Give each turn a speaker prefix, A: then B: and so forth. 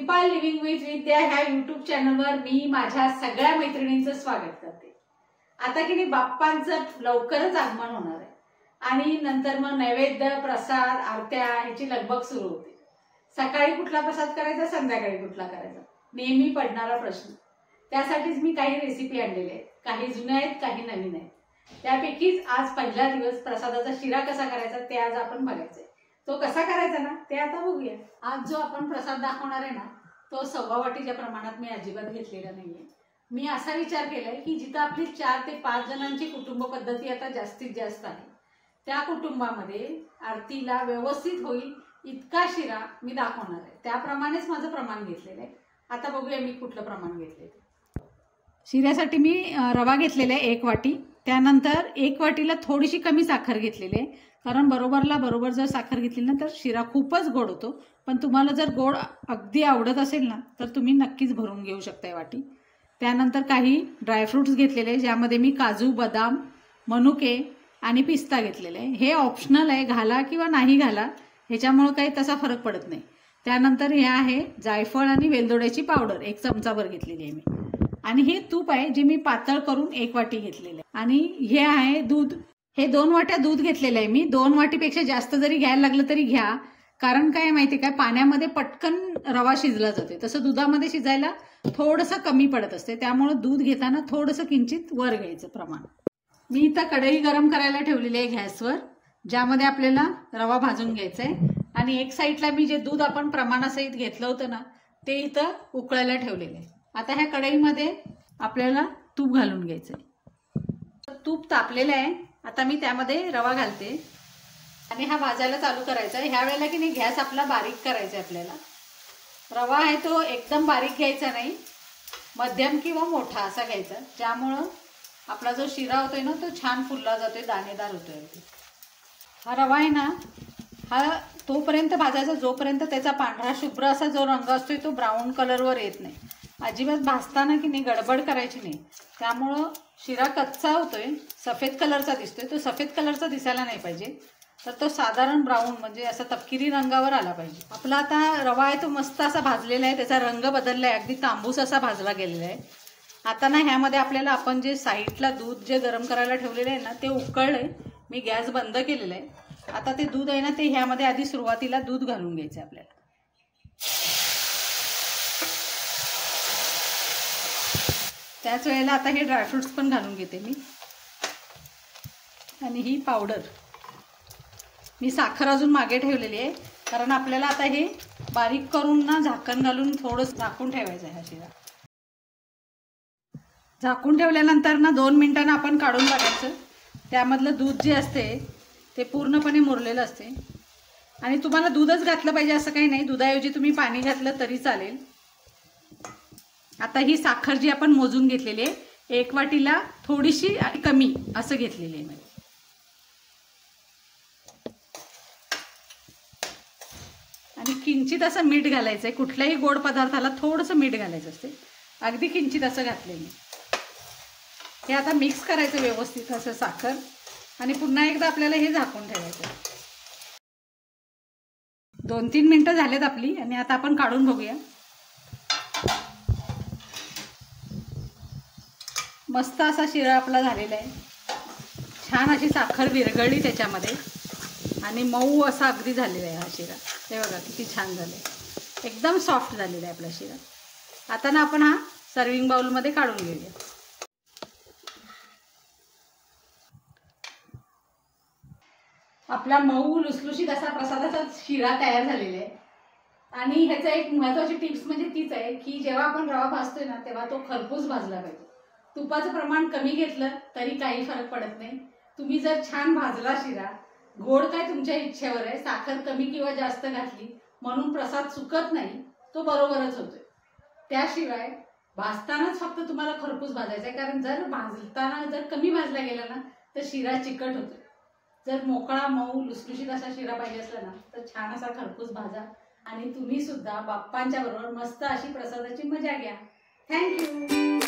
A: Deepa living with विद्या ह्या YouTube चॅनलवर मी माझ्या सगळ्या मैत्रिणींचं स्वागत करते। आता की नाही बाप्पांचं लवकरच आगमन होणार आहे आणि नंतर मग नैवेद्य प्रसाद आरत्या ह्याची लगबग सुरू होते। सकाळी कुठला प्रसाद करायचा, संध्याकाळी कुठला करायचा, नेहमी पडणारा प्रश्न। त्यासाठीच मी काही रेसिपी आणलेल्या आहेत, काही जुन्या आहेत काही नवीन आहेत। त्यापैकीच आज पहिला दिवस प्रसादाचा शिरा कसा करायचा ते आज आपण बघायचं। तो कसा करायचा ना ते आता बघूया। आज जो आपण प्रसाद दाखवणार आहे ना तो 1.25 वाटीच्या प्रमाणात मी अजिबात घेतलेला नाहीये। मी असा विचार केलाय की जिथे आपली 4 ते 5 जणांची कुटुंब पद्धती आता जास्तीत जास्त आहे, त्या कुटुंबामध्ये आरतीला व्यवस्थित होईल इतका शिरा मी दाखवणार आहे। त्याप्रमाणेच माझं प्रमाण घेतलेलं आहे। आता बघूया मी कुठलं प्रमाण घेतले। शिऱ्यासाठी मी रवा घेतलेला आहे 1 वाटी, त्यानंतर 1 वाटीला थोडीशी कमी साखर घेतलेली आहे, कारण बरोबरला बरोबर जर साखर घेतली ना तर शिरा खूपच गोड होतो। पण तुम्हाला जर गोड अगदी आवडत असेल ना तर तुम्ही नक्कीच भरून घेऊ शकता वाटी। त्यानंतर काही ड्रायफ्रुट्स घेतलेले, ज्यामध्ये मी काजू, बदाम, मनुके आणि पिस्ता घेतलेले आहे। हे ऑप्शनल आहे, घाला किंवा नाही घाला, ह्याच्यामुळे काही तसा फरक पडत नाही। त्यानंतर हे आहे जायफळ आणि वेलदोड्याची पावडर 1 चमचाभर घेतलेली आहे मी। आणि हे तूप आहे जे मी पातळ करून 1 वाटी घेतलेले आहे। आणि हे आहे दूध, हे 2 वाट्या दूध घेतलेलं आहे मी। 2 वाटीपेक्षा जास्त जरी घ्यायला लागलं तरी घ्या, कारण काय माहिती काय, पाण्यामध्ये पटकन रवा शिजला जातो, तसं दुधामध्ये शिजायला थोडंसं कमी पडत असते। त्यामुळे दूध घेताना थोडंसं किंचित वर घ्यायचं प्रमाण। मी इथं कढई गरम करायला ठेवलेली आहे गॅसवर, ज्यामध्ये आपल्याला रवा भाजून घ्यायचा आहे। आणि एक साईडला मी जे दूध आपण प्रमाणासहित घेतलं होतं ना ते इथं उकळायला ठेवलेलं आहे। आता ह्या कढईमध्ये आपल्याला तूप घालून घ्यायचंय। तूप तापलेलं आहे, आता मी त्यामध्ये रवा घालते आणि हा भाजायला चालू करायचा आहे। ह्या वेळेला की नाही गॅस आपला बारीक करायचा आहे आपल्याला। रवा आहे तो एकदम बारीक घ्यायचा नाही, मध्यम किंवा मोठा असा घ्यायचा, ज्यामुळं आपला जो शिरा होतोय ना तो छान फुलला जातोय, दाणेदार होतोय। हा रवा आहे ना हा तोपर्यंत भाजायचा जोपर्यंत त्याचा पांढरा शुभ्र असा जो रंग असतोय तो ब्राऊन कलरवर येत नाही। अजिबात भाजताना की नाही गडबड करायची नाही, त्यामुळं शिरा कच्चा होतोय, सफेद कलरचा दिसतोय। तो सफेद कलरचा दिसायला नाही पाहिजे, तर तो साधारण ब्राऊन म्हणजे असा तपकिरी रंगावर आला पाहिजे। आपला आता रवा आहे तो मस्त असा भाजलेला आहे, त्याचा रंग बदलला आहे, अगदी तांबूस असा भाजला गेलेला आहे। आता ना ह्यामध्ये आपल्याला आपण जे साईडला दूध जे गरम करायला ठेवलेलं आहे ना ते उकळलंय, मी गॅस बंद केलेला आहे। आता ते दूध आहे ना ते ह्यामध्ये आधी सुरुवातीला दूध घालून घ्यायचं आपल्याला। त्याच वेळेला आता हे ड्रायफ्रुट्स पण घालून घेते मी। आणि ही पावडर मी साखर अजून मागे ठेवलेली आहे, कारण आपल्याला आता हे बारीक करून ना झाकण घालून थोडंसं झाकून ठेवायचं आहे हा शिरा। झाकून ठेवल्यानंतर ना 2 मिनिटांना आपण काढून बघायचं। त्यामधलं दूध जे असते ते पूर्णपणे मुरलेलं असते। आणि तुम्हाला दूधच घातलं पाहिजे असं काही नाही, दुधाऐवजी तुम्ही पाणी घातलं तरी चालेल। आता ही साखर जी आपण मोजून घेतलेली आहे 1 वाटीला थोडीशी आणि कमी असं घेतलेली आहे मी। आणि किंचित असं मीठ घालायचं आहे, कुठल्याही गोड पदार्थाला थोडंसं मीठ घालायचं असते, अगदी किंचित असं घातलंय मी। हे आता मिक्स करायचं व्यवस्थित असं साखर, आणि पुन्हा एकदा आपल्याला हे झाकून ठेवायचं। 2-3 मिनिटं झालेत आपली, आणि आता आपण काढून बघूया। मस्त असा शिरा आपला झालेला आहे, छान अशी साखर विरघळली त्याच्यामध्ये, आणि मऊ असा अगदी झालेला आहे हा शिरा। हे बघा किती छान झालंय, एकदम सॉफ्ट झालेला आहे आपला शिरा। आता ना आपण हा सर्विंग बाउलमध्ये काढून घेऊया। आपला मऊ लुसलुशीत असा प्रसादाचा शिरा तयार झालेला आहे। आणि ह्याचा एक महत्त्वाची टिप्स म्हणजे तीच आहे की जेव्हा आपण रवा भाजतोय ना तेव्हा तो खरपूस भाजला पाहिजे। तुपाचं प्रमाण कमी घेतलं तरी काही फरक पडत नाही। तुम्ही जर छान भाजला शिरा, गोड काय तुमच्या इच्छेवर आहे, साखर कमी किंवा जास्त घातली म्हणून प्रसाद चुकत नाही, तो बरोबरच होतोय। त्याशिवाय भाजतानाच फक्त तुम्हाला खरपूस भाजायचं आहे, कारण जर भाजताना जर कमी भाजला गेला ना तर शिरा चिकट होतोय। जर मोकळा मऊ लुसलुशीत असा शिरा पाहिजे असला ना तर छान असा खरपूस भाजा, आणि तुम्ही सुद्धा बाप्पांच्या बरोबर मस्त अशी प्रसादाची मजा घ्या। थँक्यू।